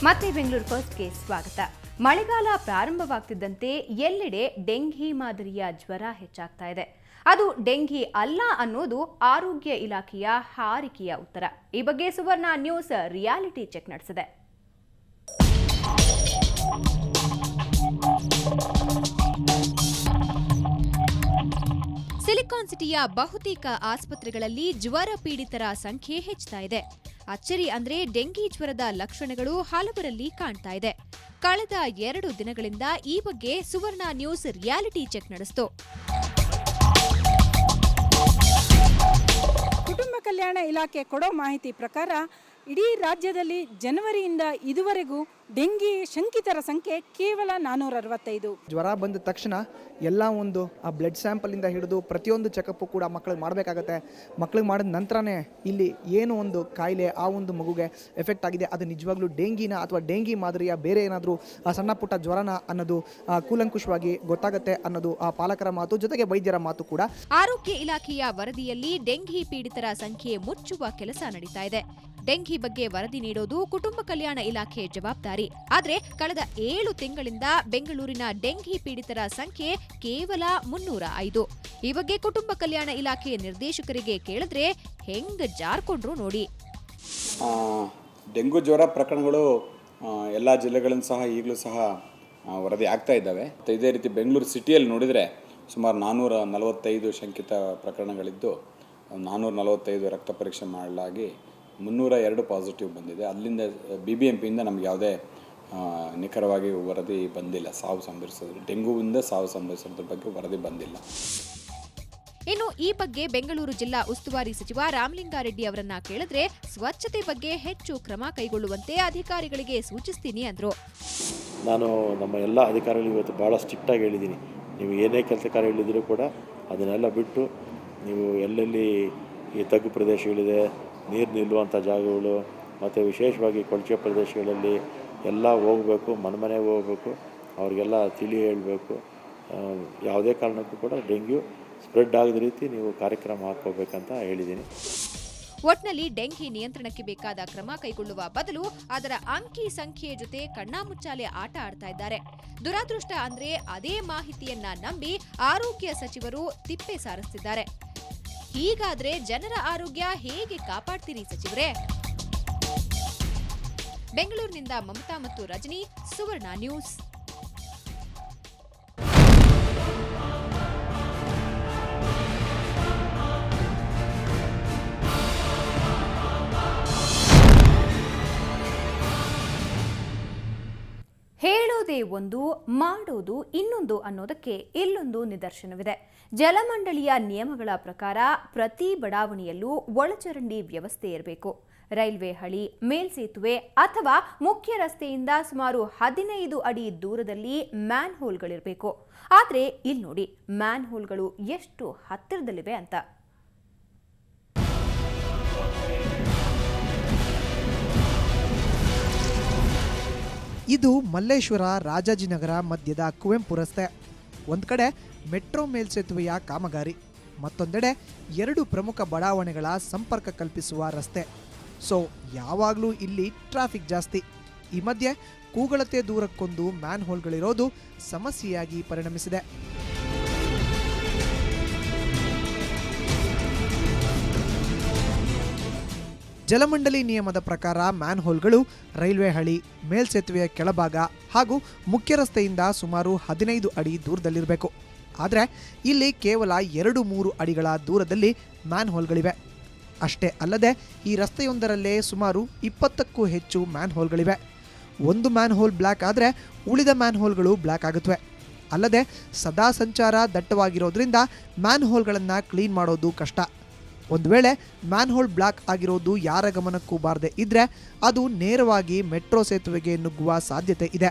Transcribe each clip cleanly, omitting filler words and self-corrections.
ಮತ್ತೆ ಬೆಂಗಳೂರು ಫಸ್ಟ್ಗೆ ಸ್ವಾಗತ. ಮಳೆಗಾಲ ಪ್ರಾರಂಭವಾಗ್ತಿದ್ದಂತೆ ಎಲ್ಲೆಡೆ ಡೆಂಘಿ ಮಾದರಿಯ ಜ್ವರ ಹೆಚ್ಚಾಗ್ತಾ ಇದೆ. ಅದು ಡೆಂಘಿ ಅಲ್ಲ ಅನ್ನೋದು ಆರೋಗ್ಯ ಇಲಾಖೆಯ ಹಾರಿಕೆಯ ಉತ್ತರ. ಈ ಬಗ್ಗೆ ಸುವರ್ಣ ನ್ಯೂಸ್ ರಿಯಾಲಿಟಿ ಚೆಕ್ ನಡೆಸಿದೆ. ಸಿಲಿಕಾನ್ ಸಿಟಿಯ ಬಹುತೇಕ ಆಸ್ಪತ್ರೆಗಳಲ್ಲಿ ಜ್ವರ ಪೀಡಿತರ ಸಂಖ್ಯೆ ಹೆಚ್ಚುತ್ತಾ ಇದೆ. ಅಚ್ಚರಿ ಅಂದ್ರೆ ಡೆಂಗಿ ಜ್ವರದ ಲಕ್ಷಣಗಳು ಹಲವರಲ್ಲಿ ಕಾಣ್ತಾ ಇದೆ. ಕಳೆದ 2 ದಿನಗಳಿಂದ ಈ ಬಗ್ಗೆ ಸುವರ್ಣ ನ್ಯೂಸ್ ರಿಯಾಲಿಟಿ ಚೆಕ್ ನಡೆಸಿತು. ಕುಟುಂಬ ಕಲ್ಯಾಣ ಇಲಾಖೆ ಕೊಡೋ ಮಾಹಿತಿ ಪ್ರಕಾರ ಇಡೀ ರಾಜ್ಯದಲ್ಲಿ ಜನವರಿಯಿಂದ ಇದುವರೆಗೂ ಡೆಂಗಿ ಶಂಕಿತರ ಸಂಖ್ಯೆ ಕೇವಲ 465. ಜ್ವರ ಬಂದ ತಕ್ಷಣ ಎಲ್ಲ ಒಂದು ಆ ಬ್ಲಡ್ ಸ್ಯಾಂಪಲಿಂದ ಹಿಡಿದು ಪ್ರತಿಯೊಂದು ಚೆಕಪ್ಪು ಕೂಡ ಮಕ್ಕಳಿಗೆ ಮಾಡಬೇಕಾಗತ್ತೆ. ಮಕ್ಕಳಿಗೆ ಮಾಡಿದ ನಂತರನೇ ಇಲ್ಲಿ ಏನು ಒಂದು ಕಾಯಿಲೆ ಆ ಒಂದು ಮಗುಗೆ ಎಫೆಕ್ಟ್ ಆಗಿದೆ, ಅದು ನಿಜವಾಗ್ಲೂ ಡೆಂಗಿನ ಅಥವಾ ಡೆಂಗಿ ಮಾದರಿಯ ಬೇರೆ ಏನಾದರೂ ಸಣ್ಣ ಪುಟ್ಟ ಜ್ವರನ ಅನ್ನೋದು ಕೂಲಂಕುಷವಾಗಿ ಗೊತ್ತಾಗುತ್ತೆ ಅನ್ನೋದು ಆ ಪಾಲಕರ ಮಾತು, ಜೊತೆಗೆ ವೈದ್ಯರ ಮಾತು ಕೂಡ. ಆರೋಗ್ಯ ಇಲಾಖೆಯ ವರದಿಯಲ್ಲಿ ಡೆಂಗಿ ಪೀಡಿತರ ಸಂಖ್ಯೆ ಮುಚ್ಚುವ ಕೆಲಸ ನಡೀತಾ ಇದೆ. ಡೆಂಗಿ ಬಗ್ಗೆ ವರದಿ ನೀಡೋದು ಕುಟುಂಬ ಕಲ್ಯಾಣ ಇಲಾಖೆ ಜವಾಬ್ದಾರಿ. ಆದ್ರೆ ಕಳೆದ 7 ತಿಂಗಳಿಂದ ಬೆಂಗಳೂರಿನ ಡೆಂಗಿ ಪೀಡಿತರ ಸಂಖ್ಯೆ ಕೇವಲ 305. ಈ ಬಗ್ಗೆ ಕುಟುಂಬ ಕಲ್ಯಾಣ ಇಲಾಖೆ ನಿರ್ದೇಶಕರಿಗೆ ಕೇಳಿದ್ರೆ ಹೆಂಗ್ ಜಾರ್ಕೊಂಡ್ರು ನೋಡಿ. ಡೆಂಗು ಜ್ವರ ಪ್ರಕರಣಗಳು ಎಲ್ಲ ಜಿಲ್ಲೆಗಳನ್ನು ಸಹ ಈಗಲೂ ಸಹ ವರದಿ ಆಗ್ತಾ ಇದ್ದಾವೆ. ಇದೇ ರೀತಿ ಬೆಂಗಳೂರು ಸಿಟಿಯಲ್ಲಿ ನೋಡಿದರೆ ಸುಮಾರು 445 ಶಂಕಿತ ಪ್ರಕರಣಗಳಿದ್ದು 445 ರಕ್ತ ಪರೀಕ್ಷೆ ಮಾಡಲಾಗಿ 302 ಪಾಸಿಟಿವ್ ಬಂದಿದೆ. ಅಲ್ಲಿಂದ BBMPಯಿಂದ ನಮ್ಗೆ ಯಾವುದೇ ನಿಖರವಾಗಿ ವರದಿ ಬಂದಿಲ್ಲ. ಸಾವು ಸಂಭವಿಸೋದು ಡೆಂಗುವಿಂದ ಸಾವು ಸಂಭವಿಸೋದ್ರ ಬಗ್ಗೆ ವರದಿ ಬಂದಿಲ್ಲ. ಇನ್ನು ಈ ಬಗ್ಗೆ ಬೆಂಗಳೂರು ಜಿಲ್ಲಾ ಉಸ್ತುವಾರಿ ಸಚಿವ ರಾಮಲಿಂಗಾರೆಡ್ಡಿ ಅವರನ್ನ ಕೇಳಿದ್ರೆ ಸ್ವಚ್ಛತೆ ಬಗ್ಗೆ ಹೆಚ್ಚು ಕ್ರಮ ಕೈಗೊಳ್ಳುವಂತೆ ಅಧಿಕಾರಿಗಳಿಗೆ ಸೂಚಿಸ್ತೀನಿ ಅಂದ್ರು. ನಾನು ನಮ್ಮ ಎಲ್ಲ ಅಧಿಕಾರಿಗಳು ಇವತ್ತು ಭಾಳ ಸ್ಟ್ರಿಕ್ಟಾಗಿ ಹೇಳಿದ್ದೀನಿ. ನೀವು ಏನೇ ಕೆಲಸ ಕಾರ್ಯ ಹೇಳಿದರೂ ಕೂಡ ಅದನ್ನೆಲ್ಲ ಬಿಟ್ಟು ನೀವು ಎಲ್ಲೆಲ್ಲಿ ಈ ತಗ್ಗು ಪ್ರದೇಶಗಳಿದೆ, ನೀರು ನಿಲ್ಲುವಂಥ ಜಾಗಗಳು ಮತ್ತು ವಿಶೇಷವಾಗಿ ಕೊಳಚೆ ಪ್ರದೇಶಗಳಲ್ಲಿ ಎಲ್ಲ ಹೋಗಬೇಕು, ಮನೆಗೆ ಹೋಗಬೇಕು, ಅವ್ರಿಗೆಲ್ಲ ತಿಳಿ ಹೇಳಬೇಕು. ಯಾವುದೇ ಕಾರಣಕ್ಕೂ ಕೂಡ ಡೆಂಗ್ಯೂ ಸ್ಪ್ರೆಡ್ ಆಗದ ರೀತಿ ನೀವು ಕಾರ್ಯಕ್ರಮ ಹಾಕ್ಕೋಬೇಕಂತ ಹೇಳಿದ್ದೀನಿ. ಒಟ್ನಲ್ಲಿ ಡೆಂಗಿ ನಿಯಂತ್ರಣಕ್ಕೆ ಬೇಕಾದ ಕ್ರಮ ಕೈಗೊಳ್ಳುವ ಬದಲು ಅದರ ಅಂಕಿ ಸಂಖ್ಯೆಯ ಜೊತೆ ಕಣ್ಣಾಮುಚ್ಚಾಲೆ ಆಟ ಆಡ್ತಾ ಇದ್ದಾರೆ. ದುರಾದೃಷ್ಟ ಅಂದ್ರೆ ಅದೇ ಮಾಹಿತಿಯನ್ನ ನಂಬಿ ಆರೋಗ್ಯ ಸಚಿವರು ತಿಪ್ಪೆ ಸಾರಿಸ್ತಿದ್ದಾರೆ. ಹೀಗಾದ್ರೆ ಜನರ ಆರೋಗ್ಯ ಹೇಗೆ ಕಾಪಾಡ್ತೀರಿ ಸಚಿವರೇ? ಬೆಂಗಳೂರಿನಿಂದ ಮಮತಾ ಮತ್ತು ರಜನಿ, ಸುವರ್ಣ ನ್ಯೂಸ್. ಹೇಳೋದೇ ಒಂದು, ಮಾಡೋದು ಇನ್ನೊಂದು ಅನ್ನೋದಕ್ಕೆ ಇಲ್ಲೊಂದು ನಿದರ್ಶನವಿದೆ. ಜಲಮಂಡಳಿಯ ನಿಯಮಗಳ ಪ್ರಕಾರ ಪ್ರತಿ ಬಡಾವಣೆಯಲ್ಲೂ ಒಳಚರಂಡಿ ವ್ಯವಸ್ಥೆ ಇರಬೇಕು. ರೈಲ್ವೆ ಹಳಿ, ಮೇಲ್ಸೇತುವೆ ಅಥವಾ ಮುಖ್ಯ ರಸ್ತೆಯಿಂದ ಸುಮಾರು 15 ಅಡಿ ದೂರದಲ್ಲಿ ಮ್ಯಾನ್ ಹೋಲ್ಗಳಿರಬೇಕು. ಆದರೆ ಇಲ್ಲಿ ನೋಡಿ, ಮ್ಯಾನ್ ಹೋಲ್ಗಳು ಎಷ್ಟು ಹತ್ತಿರದಲ್ಲಿವೆ ಅಂತ. ಇದು ಮಲ್ಲೇಶ್ವರ ರಾಜಾಜಿನಗರ ಮಧ್ಯದ ಕುವೆಂಪು ರಸ್ತೆ. ಒಂದು ಕಡೆ ಮೆಟ್ರೋ ಮೇಲ್ಸೇತುವೆಯ ಕಾಮಗಾರಿ, ಮತ್ತೊಂದೆಡೆ 2 ಪ್ರಮುಖ ಬಡಾವಣೆಗಳ ಸಂಪರ್ಕ ಕಲ್ಪಿಸುವ ರಸ್ತೆ. ಸೊ ಯಾವಾಗಲೂ ಇಲ್ಲಿ ಟ್ರಾಫಿಕ್ ಜಾಸ್ತಿ. ಈ ಮಧ್ಯೆ ಕೂಗಳತೆ ದೂರಕ್ಕೊಂದು ಮ್ಯಾನ್ ಹೋಲ್ಗಳಿರೋದು ಸಮಸ್ಯೆಯಾಗಿ ಪರಿಣಮಿಸಿದೆ. ಜಲಮಂಡಳಿ ನಿಯಮದ ಪ್ರಕಾರ ಮ್ಯಾನ್ ಹೋಲ್ಗಳು ರೈಲ್ವೆ ಹಳಿ, ಮೇಲ್ಸೇತುವೆಯ ಕೆಳಭಾಗ ಹಾಗೂ ಮುಖ್ಯ ರಸ್ತೆಯಿಂದ ಸುಮಾರು 15 ಅಡಿ ದೂರದಲ್ಲಿರಬೇಕು. ಆದರೆ ಇಲ್ಲಿ ಕೇವಲ 2-3 ಅಡಿಗಳ ದೂರದಲ್ಲಿ ಮ್ಯಾನ್ ಹೋಲ್ಗಳಿವೆ. ಅಷ್ಟೇ ಅಲ್ಲದೆ ಈ ರಸ್ತೆಯೊಂದರಲ್ಲೇ ಸುಮಾರು 20ಕ್ಕೂ ಹೆಚ್ಚು ಮ್ಯಾನ್ ಹೋಲ್ಗಳಿವೆ. ಒಂದು ಮ್ಯಾನ್ ಹೋಲ್ ಬ್ಲಾಕ್ ಆದರೆ ಉಳಿದ ಮ್ಯಾನ್ ಹೋಲ್ಗಳು ಬ್ಲಾಕ್ ಆಗುತ್ತವೆ. ಅಲ್ಲದೆ ಸದಾ ಸಂಚಾರ ದಟ್ಟವಾಗಿರೋದ್ರಿಂದ ಮ್ಯಾನ್ ಹೋಲ್ಗಳನ್ನು ಕ್ಲೀನ್ ಮಾಡೋದು ಕಷ್ಟ. ಒಂದು ವೇಳೆ ಮ್ಯಾನ್ ಹೋಲ್ ಬ್ಲಾಕ್ ಆಗಿರೋದು ಯಾರ ಗಮನಕ್ಕೂ ಬಾರದೆ ಇದ್ರೆ ಅದು ನೇರವಾಗಿ ಮೆಟ್ರೋ ಸೇತುವೆಗೆ ನುಗ್ಗುವ ಸಾಧ್ಯತೆ ಇದೆ.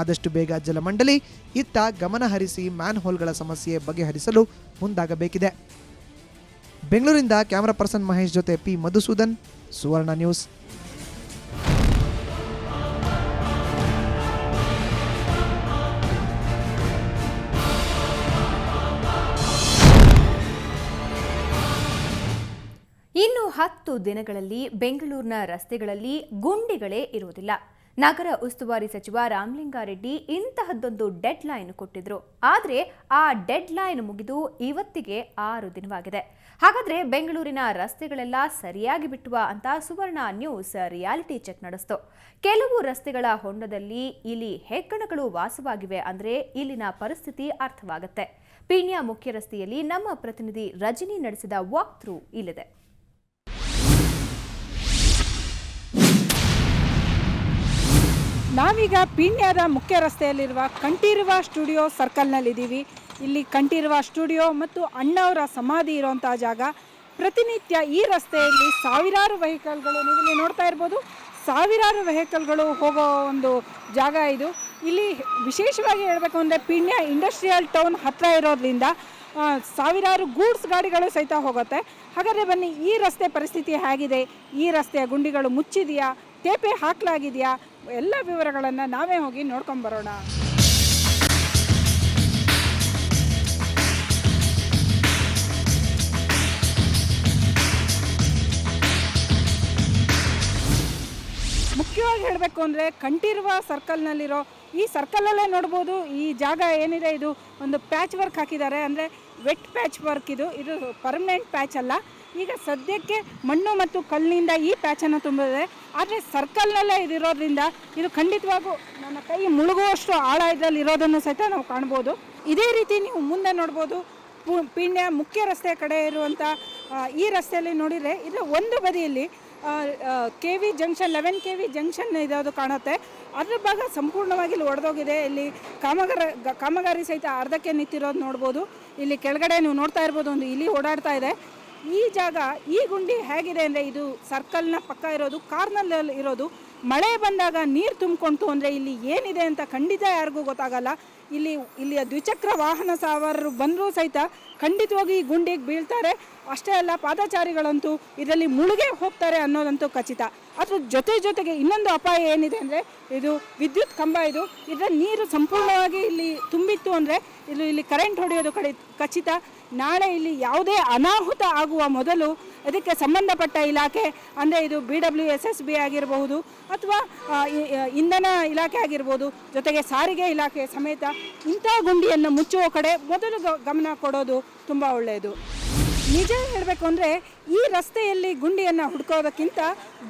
ಆದಷ್ಟು ಬೇಗ ಜಲಮಂಡಳಿ ಇತ್ತ ಗಮನ ಹರಿಸಿ ಮ್ಯಾನ್ ಹೋಲ್ಗಳ ಸಮಸ್ಯೆ ಬಗೆಹರಿಸಲು ಮುಂದಾಗಬೇಕಿದೆ. ಬೆಂಗಳೂರಿಂದ ಕ್ಯಾಮರಾ ಪರ್ಸನ್ ಮಹೇಶ್ ಜೊತೆ ಪಿ ಮಧುಸೂದನ್, ಸುವರ್ಣ ನ್ಯೂಸ್. 10 ದಿನಗಳಲ್ಲಿ ಬೆಂಗಳೂರಿನ ರಸ್ತೆಗಳಲ್ಲಿ ಗುಂಡಿಗಳೇ ಇರುವುದಿಲ್ಲ. ನಗರ ಉಸ್ತುವಾರಿ ಸಚಿವ ರಾಮಲಿಂಗಾರೆಡ್ಡಿ ಇಂತಹದ್ದೊಂದು ಡೆಡ್ ಲೈನ್ ಕೊಟ್ಟಿದ್ರು. ಆದರೆ ಆ ಡೆಡ್ ಲೈನ್ ಮುಗಿದು ಇವತ್ತಿಗೆ 6 ದಿನವಾಗಿದೆ. ಹಾಗಾದ್ರೆ ಬೆಂಗಳೂರಿನ ರಸ್ತೆಗಳೆಲ್ಲ ಸರಿಯಾಗಿ ಬಿಟ್ಟುವ ಅಂತ ಸುವರ್ಣ ನ್ಯೂಸ್ ರಿಯಾಲಿಟಿ ಚೆಕ್ ನಡೆಸಿತು. ಕೆಲವು ರಸ್ತೆಗಳ ಹೊಂಡದಲ್ಲಿ ಇಲಿ ಹೆಗ್ಗಣಗಳು ವಾಸವಾಗಿವೆ ಅಂದ್ರೆ ಇಲ್ಲಿನ ಪರಿಸ್ಥಿತಿ ಅರ್ಥವಾಗುತ್ತೆ. ಪೀಣ್ಯ ಮುಖ್ಯ ರಸ್ತೆಯಲ್ಲಿ ನಮ್ಮ ಪ್ರತಿನಿಧಿ ರಜನಿ ನಡೆಸಿದ ವಾಕ್ ಥ್ರೂ ಇಲ್ಲಿದೆ. ನಾವೀಗ ಪೀಣ್ಯದ ಮುಖ್ಯ ರಸ್ತೆಯಲ್ಲಿರುವ ಕಂಠೀರವ ಸ್ಟುಡಿಯೋ ಸರ್ಕಲ್ನಲ್ಲಿದ್ದೀವಿ. ಇಲ್ಲಿ ಕಂಠೀರವ ಸ್ಟುಡಿಯೋ ಮತ್ತು ಅಣ್ಣವರ ಸಮಾಧಿ ಇರುವಂಥ ಜಾಗ. ಪ್ರತಿನಿತ್ಯ ಈ ರಸ್ತೆಯಲ್ಲಿ ಸಾವಿರಾರು ವೆಹಿಕಲ್ಗಳು, ನೀವಿಲ್ಲಿ ನೋಡ್ತಾ ಇರ್ಬೋದು, ಸಾವಿರಾರು ವೆಹಿಕಲ್ಗಳು ಹೋಗೋ ಒಂದು ಜಾಗ ಇದು. ಇಲ್ಲಿ ವಿಶೇಷವಾಗಿ ಹೇಳಬೇಕು ಅಂದರೆ ಪೀಣ್ಯ ಇಂಡಸ್ಟ್ರಿಯಲ್ ಟೌನ್ ಹತ್ತಿರ ಇರೋದ್ರಿಂದ ಸಾವಿರಾರು ಗೂಡ್ಸ್ ಗಾಡಿಗಳು ಸಹಿತ ಹೋಗುತ್ತೆ. ಹಾಗಾದರೆ ಬನ್ನಿ, ಈ ರಸ್ತೆ ಪರಿಸ್ಥಿತಿ ಹೇಗಿದೆ, ಈ ರಸ್ತೆಯ ಗುಂಡಿಗಳು ಮುಚ್ಚಿದೆಯಾ, ತೇಪೆ ಹಾಕಲಾಗಿದೆಯಾ, ಎಲ್ಲ ವಿವರಗಳನ್ನು ನಾವೇ ಹೋಗಿ ನೋಡ್ಕೊಂಬರೋಣ. ಮುಖ್ಯವಾಗಿ ಹೇಳಬೇಕು ಅಂದರೆ ಕಂಠೀರವ ಸರ್ಕಲ್ನಲ್ಲಿರೋ ಈ ಸರ್ಕಲಲ್ಲೇ ನೋಡ್ಬೋದು, ಈ ಜಾಗ ಏನಿದೆ ಇದು ಒಂದು ಪ್ಯಾಚ್ ವರ್ಕ್ ಹಾಕಿದ್ದಾರೆ. ಅಂದರೆ ವೆಟ್ ಪ್ಯಾಚ್ ವರ್ಕ್ ಇದು ಪರ್ಮನೆಂಟ್ ಪ್ಯಾಚ್ ಅಲ್ಲ. ಈಗ ಸದ್ಯಕ್ಕೆ ಮಣ್ಣು ಮತ್ತು ಕಲ್ಲಿನಿಂದ ಈ ಪ್ಯಾಚನ್ನು ತುಂಬಿದೆ. ಆದರೆ ಸರ್ಕಲ್ನಲ್ಲೇ ಇದಿರೋದ್ರಿಂದ ಇದು ಖಂಡಿತವಾಗೂ ನನ್ನ ಕೈ ಮುಳುಗುವಷ್ಟು ಆಳ ಇದರಲ್ಲಿ ಇರೋದನ್ನು ಸಹಿತ ನಾವು ಕಾಣ್ಬೋದು. ಇದೇ ರೀತಿ ನೀವು ಮುಂದೆ ನೋಡ್ಬೋದು, ಪೀಣ್ಯ ಮುಖ್ಯ ರಸ್ತೆಯ ಕಡೆ ಇರುವಂಥ ಈ ರಸ್ತೆಯಲ್ಲಿ ನೋಡಿದರೆ ಇದು ಒಂದು ಬದಿಯಲ್ಲಿ KV ಜಂಕ್ಷನ್ 11 KV ಜಂಕ್ಷನ್ ಇರೋದು ಕಾಣುತ್ತೆ. ಅದ್ರ ಭಾಗ ಸಂಪೂರ್ಣವಾಗಿ ಇಲ್ಲಿ ಒಡೆದೋಗಿದೆ. ಇಲ್ಲಿ ಕಾಮಗಾರಿ ಸಹಿತ ಅರ್ಧಕ್ಕೆ ನಿಂತಿರೋದು ನೋಡ್ಬೋದು. ಇಲ್ಲಿ ಕೆಳಗಡೆ ನೀವು ನೋಡ್ತಾ ಇರ್ಬೋದು, ಒಂದು ಇಲಿ ಓಡಾಡ್ತಾ ಇದೆ. ಈ ಜಾಗ, ಈ ಗುಂಡಿ ಹೇಗಿದೆ ಅಂದರೆ ಇದು ಸರ್ಕಲ್ನ ಪಕ್ಕ ಇರೋದು, ಕಾರ್ನಲ್ಲಿ ಇರೋದು. ಮಳೆ ಬಂದಾಗ ನೀರು ತುಂಬಿಕೊಂತು ಅಂದರೆ ಇಲ್ಲಿ ಏನಿದೆ ಅಂತ ಖಂಡಿತ ಯಾರಿಗೂ ಗೊತ್ತಾಗಲ್ಲ. ಇಲ್ಲಿಯ ದ್ವಿಚಕ್ರ ವಾಹನ ಸವಾರರು ಬಂದರೂ ಸಹಿತ ಖಂಡಿತವಾಗಿ ಈ ಗುಂಡಿಗೆ ಬೀಳ್ತಾರೆ. ಅಷ್ಟೇ ಅಲ್ಲ, ಪಾದಚಾರಿಗಳಂತೂ ಇದರಲ್ಲಿ ಮುಳುಗೇ ಹೋಗ್ತಾರೆ ಅನ್ನೋದಂತೂ ಖಚಿತ. ಅದ್ರ ಜೊತೆಗೆ ಇನ್ನೊಂದು ಅಪಾಯ ಏನಿದೆ ಅಂದರೆ ಇದು ವಿದ್ಯುತ್ ಕಂಬ. ಇದರ ನೀರು ಸಂಪೂರ್ಣವಾಗಿ ಇಲ್ಲಿ ತುಂಬಿತ್ತು ಅಂದರೆ ಇಲ್ಲಿ ಕರೆಂಟ್ ಹೊಡೆಯೋದು ಖಚಿತ. ನಾಳೆ ಇಲ್ಲಿ ಯಾವುದೇ ಅನಾಹುತ ಆಗುವ ಮೊದಲು ಅದಕ್ಕೆ ಸಂಬಂಧಪಟ್ಟ ಇಲಾಖೆ ಅಂದರೆ ಇದು BWSSB ಆಗಿರಬಹುದು ಅಥವಾ ಇಂಧನ ಇಲಾಖೆ ಆಗಿರ್ಬೋದು, ಜೊತೆಗೆ ಸಾರಿಗೆ ಇಲಾಖೆ ಸಮೇತ ಇಂಥ ಗುಂಡಿಯನ್ನು ಮುಚ್ಚುವ ಕಡೆ ಮೊದಲು ಗಮನ ಕೊಡೋದು ತುಂಬ ಒಳ್ಳೆಯದು. ನಿಜ ಹೇಳಬೇಕು ಅಂದರೆ ಈ ರಸ್ತೆಯಲ್ಲಿ ಗುಂಡಿಯನ್ನು ಹುಡ್ಕೋದಕ್ಕಿಂತ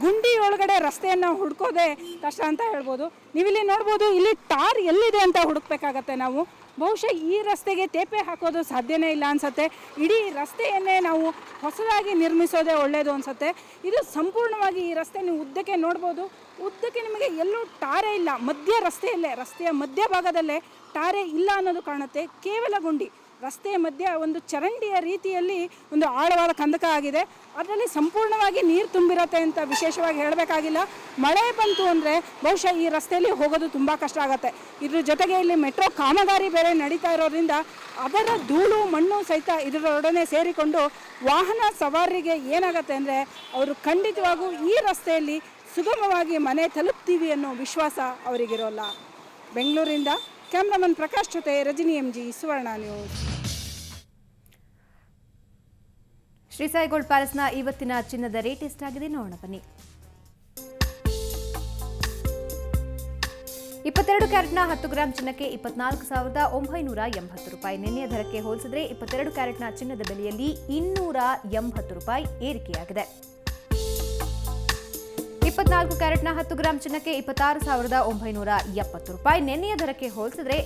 ಗುಂಡಿ ಒಳಗಡೆ ರಸ್ತೆಯನ್ನು ಹುಡ್ಕೋದೇ ಕಷ್ಟ ಅಂತ ಹೇಳ್ಬೋದು. ನೀವಿಲ್ಲಿ ನೋಡ್ಬೋದು, ಇಲ್ಲಿ ಟಾರ್ ಎಲ್ಲಿದೆ ಅಂತ ಹುಡುಕ್ಬೇಕಾಗತ್ತೆ ನಾವು. ಬಹುಶಃ ಈ ರಸ್ತೆಗೆ ತೇಪೆ ಹಾಕೋದು ಸಾಧ್ಯನೇ ಇಲ್ಲ ಅನಿಸುತ್ತೆ. ಇಡೀ ರಸ್ತೆಯನ್ನೇ ನಾವು ಹೊಸದಾಗಿ ನಿರ್ಮಿಸೋದೇ ಒಳ್ಳೆಯದು ಅನಿಸುತ್ತೆ. ಇದು ಸಂಪೂರ್ಣವಾಗಿ ಈ ರಸ್ತೆ ನೀವು ಉದ್ದಕ್ಕೆ ನೋಡ್ಬೋದು. ಉದ್ದಕ್ಕೆ ನಿಮಗೆ ಎಲ್ಲೂ ಟಾರೇ ಇಲ್ಲ. ರಸ್ತೆಯ ಮಧ್ಯಭಾಗದಲ್ಲೇ ಟಾರೇ ಇಲ್ಲ ಅನ್ನೋದು ಕಾಣುತ್ತೆ. ಕೇವಲ ಗುಂಡಿ. ರಸ್ತೆಯ ಮಧ್ಯೆ ಒಂದು ಚರಂಡಿಯ ರೀತಿಯಲ್ಲಿ ಒಂದು ಆಳವಾದ ಕಂದಕ ಆಗಿದೆ. ಅದರಲ್ಲಿ ಸಂಪೂರ್ಣವಾಗಿ ನೀರು ತುಂಬಿರುತ್ತೆ ಅಂತ ವಿಶೇಷವಾಗಿ ಹೇಳಬೇಕಾಗಿಲ್ಲ. ಮಳೆ ಬಂತು ಅಂದರೆ ಬಹುಶಃ ಈ ರಸ್ತೆಯಲ್ಲಿ ಹೋಗೋದು ತುಂಬ ಕಷ್ಟ ಆಗುತ್ತೆ. ಇದ್ರ ಜೊತೆಗೆ ಇಲ್ಲಿ ಮೆಟ್ರೋ ಕಾಮಗಾರಿ ಬೇರೆ ನಡೀತಾ ಇರೋದ್ರಿಂದ ಅದರ ಧೂಳು ಮಣ್ಣು ಸಹಿತ ಇದರೊಡನೆ ಸೇರಿಕೊಂಡು ವಾಹನ ಸವಾರರಿಗೆ ಏನಾಗುತ್ತೆ ಅಂದರೆ ಅವರು ಖಂಡಿತವಾಗೂ ಈ ರಸ್ತೆಯಲ್ಲಿ ಸುಗಮವಾಗಿ ಮನೆ ತಲುಪ್ತೀವಿ ಅನ್ನೋ ವಿಶ್ವಾಸ ಅವರಿಗಿರೋಲ್ಲ. ಬೆಂಗಳೂರಿಂದ ಕ್ಯಾಮ್ರಾಮನ್ ಪ್ರಕಾಶ್ ಜೊತೆ ರಜನಿ MG, ಸುವರ್ಣ ನ್ಯೂಸ್. ಶ್ರೀ ಸಾಯಿ ಗೋಲ್ಡ್ ಪ್ಯಾಲೇಸ್ನ ಇವತ್ತಿನ ಚಿನ್ನದ ರೇಟ್ ಎಷ್ಟಾಗಿದೆ ನೋಡೋಣ ಬನ್ನಿ. 22 ಕ್ಯಾರೆಟ್ನ 10 ಗ್ರಾಂ ಚಿನ್ನಕ್ಕೆ 24,980 ರೂಪಾಯಿ. ನಿನ್ನೆಯ ದರಕ್ಕೆ ಹೋಲಿಸಿದ್ರೆ 22 ಕ್ಯಾರೆಟ್ನ ಚಿನ್ನದ ಬೆಲೆಯಲ್ಲಿ 280 ರೂಪಾಯಿ ಏರಿಕೆಯಾಗಿದೆ. 24 ಕ್ಯಾರೆಟ್ನ 10 ಗ್ರಾಂ ಚಿನ್ನಕ್ಕೆ 26,970 ರೂಪಾಯಿ. ನಿನ್ನೆಯ ದರಕ್ಕೆ ಹೋಲಿಸಿದ್ರೆ